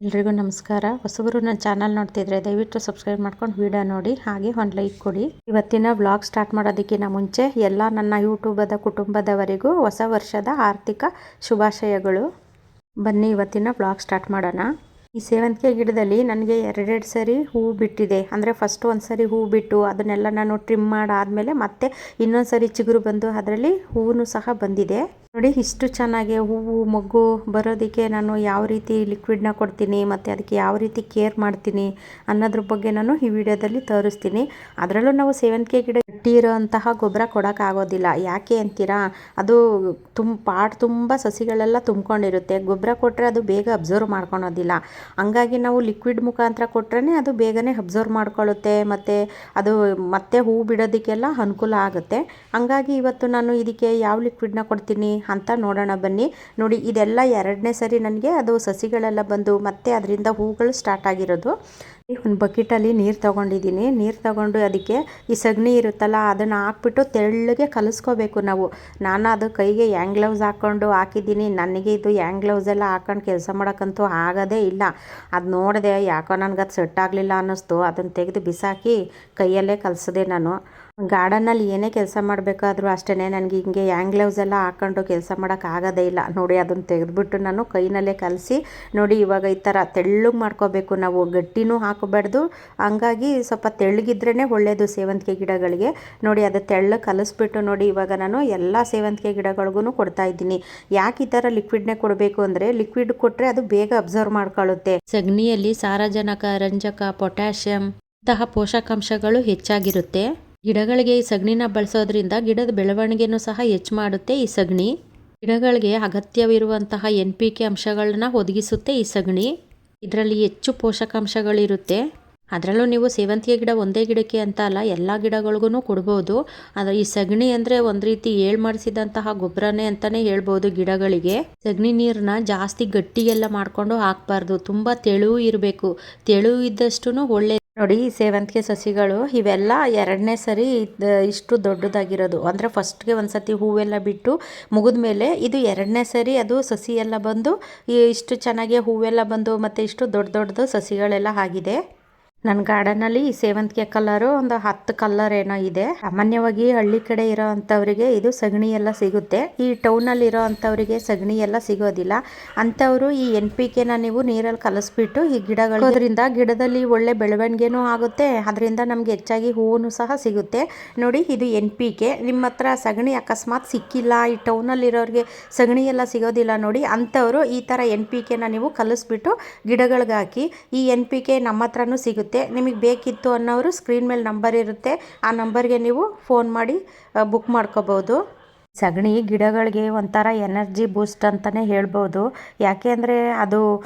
ಎಲ್ರಿಗೂ ನಮಸ್ಕಾರ. ಹೊಸಬರು ನನ್ನ ಚಾನಲ್ ನೋಡ್ತಿದ್ರೆ ದಯವಿಟ್ಟು ಸಬ್ಸ್ಕ್ರೈಬ್ ಮಾಡ್ಕೊಂಡು ವಿಡಿಯೋ ನೋಡಿ, ಹಾಗೆ ಒಂದು ಲೈಕ್ ಕೊಡಿ. ಇವತ್ತಿನ ವ್ಲಾಗ್ ಸ್ಟಾರ್ಟ್ ಮಾಡೋದಕ್ಕಿಂತ ಮುಂಚೆ ಎಲ್ಲ ನನ್ನ ಯೂಟ್ಯೂಬದ ಕುಟುಂಬದವರಿಗೂ ಹೊಸ ವರ್ಷದ ಆರ್ಥಿಕ ಶುಭಾಶಯಗಳು. ಬನ್ನಿ ಇವತ್ತಿನ ವ್ಲಾಗ್ ಸ್ಟಾರ್ಟ್ ಮಾಡೋಣ. ಈ ಸೇವಂತಿಗೆ ಗಿಡದಲ್ಲಿ ನನಗೆ ಎರಡೆರಡು ಸರಿ ಹೂವು ಬಿಟ್ಟಿದೆ. ಅಂದರೆ ಫಸ್ಟ್ ಒಂದು ಸರಿ ಹೂವು ಬಿಟ್ಟು ಅದನ್ನೆಲ್ಲ ನಾನು ಟ್ರಿಮ್ ಮಾಡಾದಮೇಲೆ ಮತ್ತೆ ಇನ್ನೊಂದು ಸರಿ ಚಿಗುರು ಬಂದು ಅದರಲ್ಲಿ ಹೂವು ಸಹ ಬಂದಿದೆ. ನೋಡಿ ಇಷ್ಟು ಚೆನ್ನಾಗಿ ಹೂವು ಮೊಗ್ಗು ಬರೋದಕ್ಕೆ ನಾನು ಯಾವ ರೀತಿ ಲಿಕ್ವಿಡ್ನ ಕೊಡ್ತೀನಿ ಮತ್ತು ಅದಕ್ಕೆ ಯಾವ ರೀತಿ ಕೇರ್ ಮಾಡ್ತೀನಿ ಅನ್ನೋದ್ರ ಬಗ್ಗೆ ನಾನು ಈ ವಿಡಿಯೋದಲ್ಲಿ ತೋರಿಸ್ತೀನಿ. ಅದರಲ್ಲೂ ನಾವು ಸೇವಂತಿಗೆ ಗಿಡ ಗಟ್ಟಿ ಇರೋಂತಹ ಗೊಬ್ಬರ ಕೊಡೋಕ್ಕಾಗೋದಿಲ್ಲ. ಯಾಕೆ ಅಂತೀರಾ, ಅದು ಪಾಟ್ ತುಂಬ ಸಸಿಗಳೆಲ್ಲ ತುಂಬ್ಕೊಂಡಿರುತ್ತೆ. ಗೊಬ್ಬರ ಕೊಟ್ಟರೆ ಅದು ಬೇಗ ಅಬ್ಸರ್ವ್ ಮಾಡ್ಕೊಳೋದಿಲ್ಲ. ಹಂಗಾಗಿ ನಾವು ಲಿಕ್ವಿಡ್ ಮುಖಾಂತರ ಕೊಟ್ರೇ ಅದು ಬೇಗನೆ ಅಬ್ಸರ್ವ್ ಮಾಡ್ಕೊಳ್ಳುತ್ತೆ ಮತ್ತು ಅದು ಮತ್ತೆ ಹೂ ಬಿಡೋದಕ್ಕೆಲ್ಲ ಅನುಕೂಲ ಆಗುತ್ತೆ. ಹಂಗಾಗಿ ಇವತ್ತು ನಾನು ಇದಕ್ಕೆ ಯಾವ ಲಿಕ್ವಿಡ್ನ ಕೊಡ್ತೀನಿ ಅಂತ ನೋಡೋಣ ಬನ್ನಿ. ನೋಡಿ ಇದೆಲ್ಲ ಎರಡನೇ ಸರಿ ನನಗೆ ಅದು ಸಸಿಗಳೆಲ್ಲ ಬಂದು ಮತ್ತೆ ಅದರಿಂದ ಹೂಗಳು ಸ್ಟಾರ್ಟ್ ಆಗಿರೋದು. ಒಂದು ಬಕೆಟಲ್ಲಿ ನೀರು ತೊಗೊಂಡಿದ್ದೀನಿ. ನೀರು ತೊಗೊಂಡು ಅದಕ್ಕೆ ಈ ಸಗಣಿ ಇರುತ್ತಲ್ಲ ಅದನ್ನು ಹಾಕ್ಬಿಟ್ಟು ತೆಳ್ಳಗೆ ಕಲಿಸ್ಕೋಬೇಕು ನಾವು. ನಾನು ಅದು ಕೈಗೆ ಹ್ಯಾಂಡ್ ಗ್ಲೌಸ್ ಹಾಕ್ಕೊಂಡು ಹಾಕಿದ್ದೀನಿ. ನನಗೆ ಇದು ಹ್ಯಾಂಡ್ ಗ್ಲೌಸ್ ಎಲ್ಲ ಹಾಕೊಂಡು ಕೆಲಸ ಮಾಡೋಕ್ಕಂತೂ ಆಗೋದೇ ಇಲ್ಲ. ಅದು ನೋಡಿದೆ, ಯಾಕೋ ನನಗೆ ಅದು ಸೆಟ್ ಆಗಲಿಲ್ಲ ಅನ್ನಿಸ್ತು. ಅದನ್ನು ತೆಗೆದು ಬಿಸಾಕಿ ಕೈಯಲ್ಲೇ ಕಲಿಸಿದೆ ನಾನು. ಗಾರ್ಡನಲ್ಲಿ ಏನೇ ಕೆಲಸ ಮಾಡಬೇಕಾದ್ರೂ ಅಷ್ಟೇ, ನನಗೆ ಹಿಂಗೆ ಹ್ಯಾಂಡ್ ಗ್ಲೌಸ್ ಎಲ್ಲ ಹಾಕ್ಕೊಂಡು ಕೆಲಸ ಮಾಡೋಕ್ಕಾಗೋದೇ ಇಲ್ಲ. ನೋಡಿ ಅದನ್ನು ತೆಗೆದುಬಿಟ್ಟು ನಾನು ಕೈನಲ್ಲೇ ಕಲಸಿ ನೋಡಿ ಇವಾಗ ಈ ಥರ ತೆಳ್ಳಗೆ ಮಾಡ್ಕೋಬೇಕು ನಾವು. ಗಟ್ಟಿನೂ ಹಾಕಬಾರ್ದು. ಹಂಗಾಗಿ ಸ್ವಲ್ಪ ತೆಳ್ಳಗಿದ್ರೇ ಒಳ್ಳೆಯದು ಸೇವಂತಿಗೆ ಗಿಡಗಳಿಗೆ. ನೋಡಿ ಅದು ತೆಳ್ಳಗೆ ಕಲಿಸ್ಬಿಟ್ಟು ನೋಡಿ ಇವಾಗ ನಾನು ಎಲ್ಲ ಸೇವಂತಿಗೆ ಗಿಡಗಳಿಗೂ ಕೊಡ್ತಾಯಿದ್ದೀನಿ. ಯಾಕೆ ಈ ಥರ ಲಿಕ್ವಿಡ್ನೇ ಕೊಡಬೇಕು ಅಂದರೆ, ಲಿಕ್ವಿಡ್ ಕೊಟ್ಟರೆ ಅದು ಬೇಗ ಅಬ್ಸರ್ವ್ ಮಾಡ್ಕೊಳ್ಳುತ್ತೆ. ಸಗಣಿಯಲ್ಲಿ ಸಾರಜನಕ, ರಂಜಕ, ಪೊಟ್ಯಾಷಿಯಂ ಇಂತಹ ಪೋಷಕಾಂಶಗಳು ಹೆಚ್ಚಾಗಿರುತ್ತೆ. ಗಿಡಗಳಿಗೆ ಈ ಸಗಣಿನ ಬಳಸೋದ್ರಿಂದ ಗಿಡದ ಬೆಳವಣಿಗೆನೂ ಸಹ ಹೆಚ್ಚು ಮಾಡುತ್ತೆ. ಈ ಸಗಣಿ ಗಿಡಗಳಿಗೆ ಅಗತ್ಯವಿರುವಂತಹ NPK ಅಂಶಗಳನ್ನ ಒದಗಿಸುತ್ತೆ. ಈ ಸಗಣಿ ಇದರಲ್ಲಿ ಹೆಚ್ಚು ಪೋಷಕಾಂಶಗಳಿರುತ್ತೆ. ಅದರಲ್ಲೂ ನೀವು ಸೇವಂತಿಗೆ ಗಿಡ ಒಂದೇ ಗಿಡಕ್ಕೆ ಅಂತ ಅಲ್ಲ, ಎಲ್ಲ ಗಿಡಗಳಿಗೂ ಕೊಡ್ಬೋದು. ಆದರೆ ಈ ಸಗಣಿ ಅಂದರೆ ಒಂದು ರೀತಿ ಮಾಡಿಸಿದಂತಹ ಗೊಬ್ಬರನೇ ಅಂತಲೇ ಹೇಳ್ಬೋದು ಗಿಡಗಳಿಗೆ. ಸಗಣಿ ನೀರನ್ನ ಜಾಸ್ತಿ ಗಟ್ಟಿಗೆಲ್ಲ ಮಾಡಿಕೊಂಡು ಹಾಕಬಾರ್ದು. ತುಂಬ ತೆಳು ಇರಬೇಕು. ತೆಳು ಇದ್ದಷ್ಟು ಒಳ್ಳೆ. ನೋಡಿ ಈ ಸೇವಂತಿಗೆ ಸಸಿಗಳು ಇವೆಲ್ಲ ಎರಡನೇ ಸರಿ ಇಷ್ಟು ದೊಡ್ಡದಾಗಿರೋದು. ಅಂದರೆ ಫಸ್ಟ್ಗೆ ಒಂದು ಸತಿ ಹೂವೆಲ್ಲ ಬಿಟ್ಟು ಮುಗಿದ ಮೇಲೆ ಇದು ಎರಡನೇ ಸರಿ ಅದು ಸಸಿ ಎಲ್ಲ ಬಂದು ಇಷ್ಟು ಚೆನ್ನಾಗಿ ಹೂವೆಲ್ಲ ಬಂದು ಮತ್ತು ಇಷ್ಟು ದೊಡ್ಡ ದೊಡ್ಡದು ಸಸಿಗಳೆಲ್ಲ ಆಗಿದೆ. ನನ್ನ ಗಾರ್ಡನಲ್ಲಿ ಈ ಸೇವಂತಿಗೆ ಕಲರು ಒಂದು 10 ಕಲರ್ ಏನೋ ಇದೆ. ಸಾಮಾನ್ಯವಾಗಿ ಹಳ್ಳಿ ಕಡೆ ಇರೋ ಅಂಥವರಿಗೆ ಇದು ಸಗಣಿ ಎಲ್ಲ ಸಿಗುತ್ತೆ. ಈ ಟೌನಲ್ಲಿ ಇರೋ ಅಂಥವರಿಗೆ ಸಗಣಿ ಎಲ್ಲ ಸಿಗೋದಿಲ್ಲ. ಅಂಥವರು ಈ NPKನ ನೀವು ನೀರಲ್ಲಿ ಕಲಿಸ್ಬಿಟ್ಟು ಈ ಗಿಡಗಳೋದ್ರಿಂದ ಗಿಡದಲ್ಲಿ ಒಳ್ಳೆ ಬೆಳವಣಿಗೆನೂ ಆಗುತ್ತೆ. ಅದರಿಂದ ನಮಗೆ ಹೆಚ್ಚಾಗಿ ಹೂವು ಸಹ ಸಿಗುತ್ತೆ. ನೋಡಿ ಇದು NPK. ನಿಮ್ಮ ಹತ್ರ ಸಗಣಿ ಅಕಸ್ಮಾತ್ ಸಿಕ್ಕಿಲ್ಲ, ಈ ಟೌನಲ್ಲಿರೋರಿಗೆ ಸಗಣಿ ಎಲ್ಲ ಸಿಗೋದಿಲ್ಲ ನೋಡಿ, ಅಂಥವರು ಈ ಥರ NPKನ ನೀವು ಕಲಿಸ್ಬಿಟ್ಟು ಗಿಡಗಳಿಗೆ ಹಾಕಿ. ಈ NPK ನಮ್ಮ ಹತ್ರನೂ ಸಿಗುತ್ತೆ. ನಿಮಗೆ ಬೇಕಿತ್ತು ಅನ್ನೋರು ಸ್ಕ್ರೀನ್ ಮೇಲೆ ನಂಬರ್ ಇರುತ್ತೆ, ಆ ನಂಬರ್ಗೆ ನೀವು ಫೋನ್ ಮಾಡಿ ಬುಕ್ ಮಾಡ್ಕೋಬೋದು. ಸಗಣಿ ಗಿಡಗಳಿಗೆ ಒಂಥರ ಎನರ್ಜಿ ಬೂಸ್ಟ್ ಅಂತಲೇ ಹೇಳ್ಬೋದು. ಯಾಕೆ ಅಂದರೆ ಅದು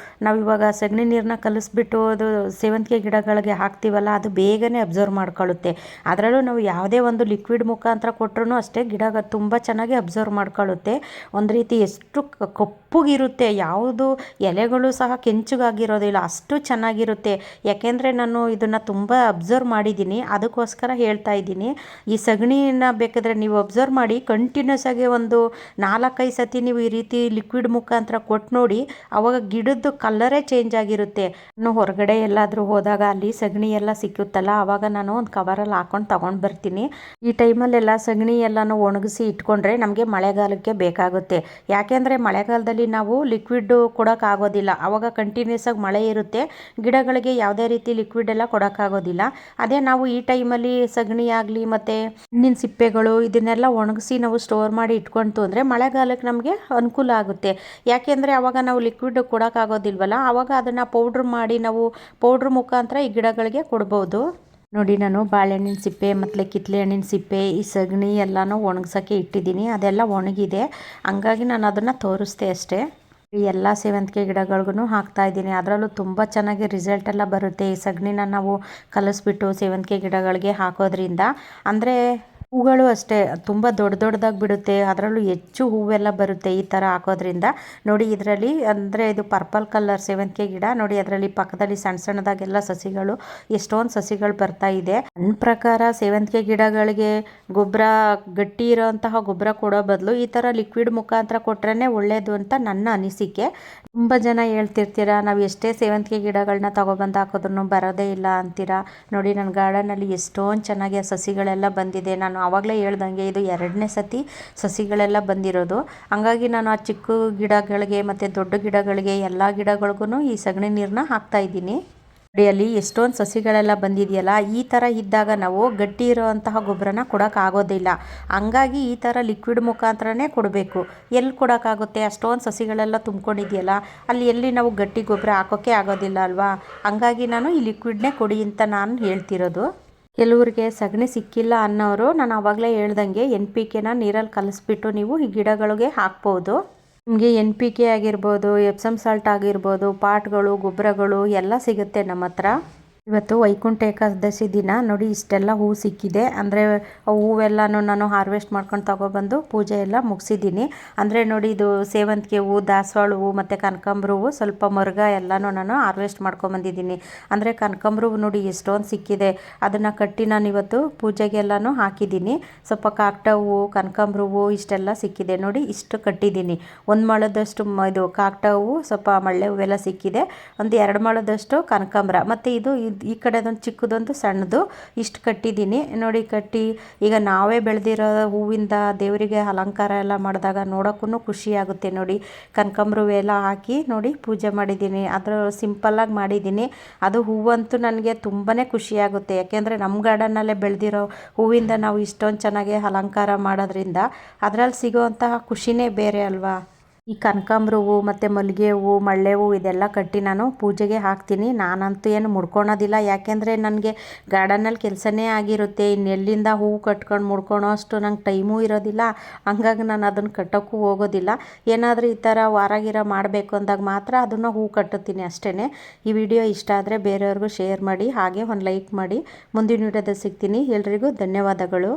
ನಾವಿವಾಗ ಸಗಣಿ ನೀರನ್ನ ಕಲಿಸ್ಬಿಟ್ಟು ಅದು ಸೇವಂತಿಗೆ ಗಿಡಗಳಿಗೆ ಹಾಕ್ತೀವಲ್ಲ, ಅದು ಬೇಗನೆ ಅಬ್ಸರ್ವ್ ಮಾಡ್ಕೊಳ್ಳುತ್ತೆ. ಅದರಲ್ಲೂ ನಾವು ಯಾವುದೇ ಒಂದು ಲಿಕ್ವಿಡ್ ಮುಖಾಂತರ ಕೊಟ್ಟರು ಅಷ್ಟೇ ಗಿಡ ತುಂಬ ಚೆನ್ನಾಗಿ ಅಬ್ಸರ್ವ್ ಮಾಡ್ಕೊಳ್ಳುತ್ತೆ. ಒಂದು ರೀತಿ ಎಷ್ಟು ಕಪ್ಪಗಿರುತ್ತೆ, ಯಾವುದು ಎಲೆಗಳು ಸಹ ಕೆಂಚಗಾಗಿರೋದಿಲ್ಲ, ಅಷ್ಟು ಚೆನ್ನಾಗಿರುತ್ತೆ. ಯಾಕೆಂದರೆ ನಾನು ಇದನ್ನು ತುಂಬ ಅಬ್ಸರ್ವ್ ಮಾಡಿದ್ದೀನಿ, ಅದಕ್ಕೋಸ್ಕರ ಹೇಳ್ತಾ ಇದ್ದೀನಿ. ಈ ಸಗಣಿನ ಬೇಕಾದರೆ ನೀವು ಅಬ್ಸರ್ವ್ ಮಾಡಿ, ಕಂಟಿನ್ಯೂಸ್ ಆಗಿ ಒಂದು 4-5 ಸತಿ ನೀವು ಈ ರೀತಿ ಲಿಕ್ವಿಡ್ ಮುಖಾಂತರ ಕೊಟ್ಟು ನೋಡಿ, ಅವಾಗ ಗಿಡದ್ದು ಕಲರೇ ಚೇಂಜ್ ಆಗಿರುತ್ತೆ. ನಾನು ಹೊರಗಡೆ ಎಲ್ಲಾದರೂ ಹೋದಾಗ ಅಲ್ಲಿ ಸಗಣಿ ಎಲ್ಲ ಸಿಕ್ಕುತ್ತಲ್ಲ, ಆವಾಗ ನಾನು ಒಂದು ಕವರಲ್ಲಿ ಹಾಕೊಂಡು ತಗೊಂಡು ಬರ್ತೀನಿ. ಈ ಟೈಮಲ್ಲೆಲ್ಲ ಸಗಣಿ ಎಲ್ಲನೂ ಒಣಗಿಸಿ ಇಟ್ಕೊಂಡ್ರೆ ನಮಗೆ ಮಳೆಗಾಲಕ್ಕೆ ಬೇಕಾಗುತ್ತೆ. ಯಾಕೆಂದರೆ ಮಳೆಗಾಲದಲ್ಲಿ ನಾವು ಲಿಕ್ವಿಡ್ ಕೊಡೋಕ್ಕಾಗೋದಿಲ್ಲ, ಆವಾಗ ಕಂಟಿನ್ಯೂಸ್ ಆಗಿ ಮಳೆ ಇರುತ್ತೆ, ಗಿಡಗಳಿಗೆ ಯಾವುದೇ ರೀತಿ ಲಿಕ್ವಿಡ್ ಎಲ್ಲ ಕೊಡೋಕ್ಕಾಗೋದಿಲ್ಲ. ಅದೇ ನಾವು ಈ ಟೈಮಲ್ಲಿ ಸಗಣಿ ಆಗಲಿ ಮತ್ತು ಹಣ್ಣಿನ ಸಿಪ್ಪೆಗಳು ಇದನ್ನೆಲ್ಲ ಒಣಗಿಸಿ ನಾವು ಸ್ಟೋರ್ ಮಾಡಿ ಇಟ್ಕೊಂತು ಅಂದರೆ ಮಳೆಗಾಲಕ್ಕೆ ನಮಗೆ ಅನುಕೂಲ ಆಗುತ್ತೆ. ಯಾಕೆಂದರೆ ಆವಾಗ ನಾವು ಲಿಕ್ವಿಡ್ ಕೊಡೋಕ್ಕಾಗೋದಿಲ್ವಲ್ಲ, ಆವಾಗ ಅದನ್ನು ಪೌಡ್ರ್ ಮಾಡಿ ನಾವು ಪೌಡ್ರ್ ಮುಖಾಂತರ ಈ ಗಿಡಗಳಿಗೆ ಕೊಡ್ಬೋದು. ನೋಡಿ ನಾನು ಬಾಳೆಹಣ್ಣಿನ ಸಿಪ್ಪೆ ಮತ್ತು ಕಿತ್ತಳೆ ಹಣ್ಣಿನ ಸಿಪ್ಪೆ ಈ ಸಗಣಿ ಎಲ್ಲನೂ ಒಣಗ್ಸೋಕ್ಕೆ ಇಟ್ಟಿದ್ದೀನಿ. ಅದೆಲ್ಲ ಒಣಗಿದೆ, ಹಂಗಾಗಿ ನಾನು ಅದನ್ನು ತೋರಿಸ್ದೆ ಅಷ್ಟೇ. ಈ ಎಲ್ಲ ಸೇವಂತಿಗೆ ಗಿಡಗಳಿಗೂ ಹಾಕ್ತಾಯಿದ್ದೀನಿ. ಅದರಲ್ಲೂ ತುಂಬ ಚೆನ್ನಾಗಿ ರಿಸಲ್ಟ್ ಎಲ್ಲ ಬರುತ್ತೆ ಈ ಸಗಣಿನ ನಾವು ಕಲಿಸ್ಬಿಟ್ಟು ಸೇವಂತಿಗೆ ಗಿಡಗಳಿಗೆ ಹಾಕೋದ್ರಿಂದ. ಅಂದರೆ ಹೂಗಳು ಅಷ್ಟೇ ತುಂಬ ದೊಡ್ಡದಾಗಿ ಬಿಡುತ್ತೆ, ಅದರಲ್ಲೂ ಹೆಚ್ಚು ಹೂವೆಲ್ಲ ಬರುತ್ತೆ ಈ ಥರ ಹಾಕೋದ್ರಿಂದ. ನೋಡಿ ಇದರಲ್ಲಿ ಅಂದರೆ ಇದು ಪರ್ಪಲ್ ಕಲರ್ ಸೇವಂತಿಗೆ ಗಿಡ ನೋಡಿ, ಅದರಲ್ಲಿ ಪಕ್ಕದಲ್ಲಿ ಸಣ್ಣ ಸಣ್ಣದಾಗೆಲ್ಲ ಸಸಿಗಳು, ಎಷ್ಟೊಂದು ಸಸಿಗಳು ಬರ್ತಾ ಇದೆ. ನನ್ನ ಪ್ರಕಾರ ಸೇವಂತಿಗೆ ಗಿಡಗಳಿಗೆ ಗೊಬ್ಬರ ಗಟ್ಟಿ ಇರೋಂತಹ ಗೊಬ್ಬರ ಕೊಡೋ ಬದಲು ಈ ಥರ ಲಿಕ್ವಿಡ್ ಮುಖಾಂತರ ಕೊಟ್ರೇ ಒಳ್ಳೆಯದು ಅಂತ ನನ್ನ ಅನಿಸಿಕೆ. ತುಂಬ ಜನ ಹೇಳ್ತಿರ್ತೀರ, ನಾವು ಎಷ್ಟೇ ಸೇವಂತಿಗೆ ಗಿಡಗಳನ್ನ ತಗೊಬಂದು ಹಾಕಿದ್ರೂ ಬರೋದೇ ಇಲ್ಲ ಅಂತೀರಾ. ನೋಡಿ ನನ್ನ ಗಾರ್ಡನಲ್ಲಿ ಎಷ್ಟೊಂದು ಚೆನ್ನಾಗಿ ಆ ಸಸಿಗಳೆಲ್ಲ ಬಂದಿದೆ. ನಾನು ಆವಾಗಲೇ ಹೇಳ್ದಂಗೆ ಇದು 2ನೇ ಸತಿ ಸಸಿಗಳೆಲ್ಲ ಬಂದಿರೋದು. ಹಂಗಾಗಿ ನಾನು ಆ ಚಿಕ್ಕ ಗಿಡಗಳಿಗೆ ಮತ್ತು ದೊಡ್ಡ ಗಿಡಗಳಿಗೆ ಎಲ್ಲ ಗಿಡಗಳಿಗೂ ಈ ಸಗಣಿ ನೀರನ್ನ ಹಾಕ್ತಾಯಿದ್ದೀನಿ. ನೋಡಿ ಅಲ್ಲಿ ಎಷ್ಟೊಂದು ಸಸಿಗಳೆಲ್ಲ ಬಂದಿದೆಯಲ್ಲ, ಈ ಥರ ಇದ್ದಾಗ ನಾವು ಗಟ್ಟಿ ಇರೋವಂತಹ ಗೊಬ್ಬರನ ಕೊಡೋಕ್ಕಾಗೋದಿಲ್ಲ. ಹಂಗಾಗಿ ಈ ಥರ ಲಿಕ್ವಿಡ್ ಮುಖಾಂತರನೇ ಕೊಡಬೇಕು. ಎಲ್ಲಿ ಕೊಡೋಕ್ಕಾಗುತ್ತೆ, ಅಷ್ಟೊಂದು ಸಸಿಗಳೆಲ್ಲ ತುಂಬ್ಕೊಂಡಿದೆಯಲ್ಲ, ಅಲ್ಲಿ ಎಲ್ಲಿ ನಾವು ಗಟ್ಟಿ ಗೊಬ್ಬರ ಹಾಕೋಕ್ಕೆ ಆಗೋದಿಲ್ಲ ಅಲ್ವಾ. ಹಂಗಾಗಿ ನಾನು ಈ ಲಿಕ್ವಿಡ್ನೇ ಕೊಡಿ ಅಂತ ನಾನು ಹೇಳ್ತಿರೋದು. ಕೆಲವ್ರಿಗೆ ಸಗಣಿ ಸಿಕ್ಕಿಲ್ಲ ಅನ್ನೋರು ನಾನು ಆವಾಗಲೇ ಹೇಳ್ದಂಗೆ NPKನ ನೀರಲ್ಲಿ ಕಲಿಸ್ಬಿಟ್ಟು ನೀವು ಈ ಗಿಡಗಳಿಗೆ ಹಾಕ್ಬೋದು. ನಿಮಗೆ NPK ಆಗಿರ್ಬೋದು, ಎಪ್ಸಮ್ ಸಾಲ್ಟ್ ಆಗಿರ್ಬೋದು, ಪಾಟ್ಗಳು, ಗೊಬ್ಬರಗಳು ಎಲ್ಲ ಸಿಗುತ್ತೆ ನಮ್ಮ ಹತ್ರ. ಇವತ್ತು ವೈಕುಂಠ ಏಕಾದಶಿ ದಿನ ನೋಡಿ ಇಷ್ಟೆಲ್ಲ ಹೂವು ಸಿಕ್ಕಿದೆ. ಅಂದರೆ ಹೂವೆಲ್ಲನೂ ನಾನು ಹಾರ್ವೆಸ್ಟ್ ಮಾಡ್ಕೊಂಡು ತಗೊಬಂದು ಪೂಜೆ ಎಲ್ಲ ಮುಗಿಸಿದ್ದೀನಿ. ಅಂದರೆ ನೋಡಿ ಇದು ಸೇವಂತಿಗೆ ಹೂವು, ದಾಸವಾಳ ಹೂವು ಮತ್ತು ಕನಕಾಂಬರ ಹೂವು, ಸ್ವಲ್ಪ ಮರುಗ ಎಲ್ಲನೂ ನಾನು ಹಾರ್ವೆಸ್ಟ್ ಮಾಡ್ಕೊಂಬಂದಿದ್ದೀನಿ. ಅಂದರೆ ಕನಕಾಂಬರ ಹೂವು ನೋಡಿ ಎಷ್ಟೊಂದು ಸಿಕ್ಕಿದೆ, ಅದನ್ನು ಕಟ್ಟಿ ನಾನು ಇವತ್ತು ಪೂಜೆಗೆಲ್ಲನೂ ಹಾಕಿದ್ದೀನಿ. ಸ್ವಲ್ಪ ಕಾಕಡ ಹೂವು, ಕನಕಾಂಬರ ಹೂವು ಇಷ್ಟೆಲ್ಲ ಸಿಕ್ಕಿದೆ ನೋಡಿ, ಇಷ್ಟು ಕಟ್ಟಿದ್ದೀನಿ. 1 ಮೊಳದಷ್ಟು ಇದು ಕಾಕಡ ಹೂವು, ಸ್ವಲ್ಪ ಮಳ್ಳೆ ಹೂವೆಲ್ಲ ಸಿಕ್ಕಿದೆ. ಒಂದು 2 ಮೊಳದಷ್ಟು ಕನಕಾಂಬರ, ಮತ್ತು ಇದು ಈ ಕಡೆದೊಂದು ಚಿಕ್ಕದೊಂದು ಸಣ್ಣದು, ಇಷ್ಟು ಕಟ್ಟಿದ್ದೀನಿ ನೋಡಿ. ಕಟ್ಟಿ ಈಗ ನಾವೇ ಬೆಳೆದಿರೋ ಹೂವಿಂದ ದೇವರಿಗೆ ಅಲಂಕಾರ ಎಲ್ಲ ಮಾಡಿದಾಗ ನೋಡೋಕ್ಕೂ ಖುಷಿಯಾಗುತ್ತೆ ನೋಡಿ. ಕನಕಾಂಬರ ಹೂವೆಲ್ಲ ಹಾಕಿ ನೋಡಿ ಪೂಜೆ ಮಾಡಿದ್ದೀನಿ. ಅದರ ಸಿಂಪಲ್ಲಾಗಿ ಮಾಡಿದ್ದೀನಿ. ಅದು ಹೂವಂತೂ ನನಗೆ ತುಂಬಾ ಖುಷಿಯಾಗುತ್ತೆ. ಯಾಕೆಂದರೆ ನಮ್ಮ ಗಾರ್ಡನ್ನಲ್ಲೇ ಬೆಳೆದಿರೋ ಹೂವಿಂದ ನಾವು ಇಷ್ಟೊಂದು ಚೆನ್ನಾಗಿ ಅಲಂಕಾರ ಮಾಡೋದ್ರಿಂದ ಅದರಲ್ಲಿ ಸಿಗೋವಂತಹ ಖುಷಿನೇ ಬೇರೆ ಅಲ್ವಾ. ಈ ಕನಕಾಂಬರ ಹೂವು ಮತ್ತು ಮಲ್ಲಿಗೆ ಹೂವು, ಮಳ್ಳೆ ಹೂವು ಇದೆಲ್ಲ ಕಟ್ಟಿ ನಾನು ಪೂಜೆಗೆ ಹಾಕ್ತೀನಿ. ನಾನಂತೂ ಏನು ಮುಡ್ಕೊಳೋದಿಲ್ಲ, ಯಾಕೆಂದರೆ ನನಗೆ ಗಾರ್ಡನಲ್ಲಿ ಕೆಲಸನೇ ಆಗಿರುತ್ತೆ. ಇನ್ನೆಲ್ಲಿಂದ ಹೂವು ಕಟ್ಕೊಂಡು ಮುಡ್ಕೊಳೋ ಅಷ್ಟು ನಂಗೆ ಟೈಮೂ ಇರೋದಿಲ್ಲ. ಹಂಗಾಗಿ ನಾನು ಅದನ್ನು ಕಟ್ಟೋಕ್ಕೂ ಹೋಗೋದಿಲ್ಲ. ಏನಾದರೂ ಈ ಥರ ವಾರ ಮಾಡಬೇಕು ಅಂದಾಗ ಮಾತ್ರ ಅದನ್ನು ಹೂವು ಕಟ್ಟುತ್ತೀನಿ ಅಷ್ಟೇ. ಈ ವಿಡಿಯೋ ಇಷ್ಟ ಆದರೆ ಬೇರೆಯವ್ರಿಗೂ ಶೇರ್ ಮಾಡಿ, ಹಾಗೆ ಒಂದು ಲೈಕ್ ಮಾಡಿ. ಮುಂದಿನ ವಿಡಿಯೋದಲ್ಲಿ ಸಿಗ್ತೀನಿ. ಎಲ್ರಿಗೂ ಧನ್ಯವಾದಗಳು.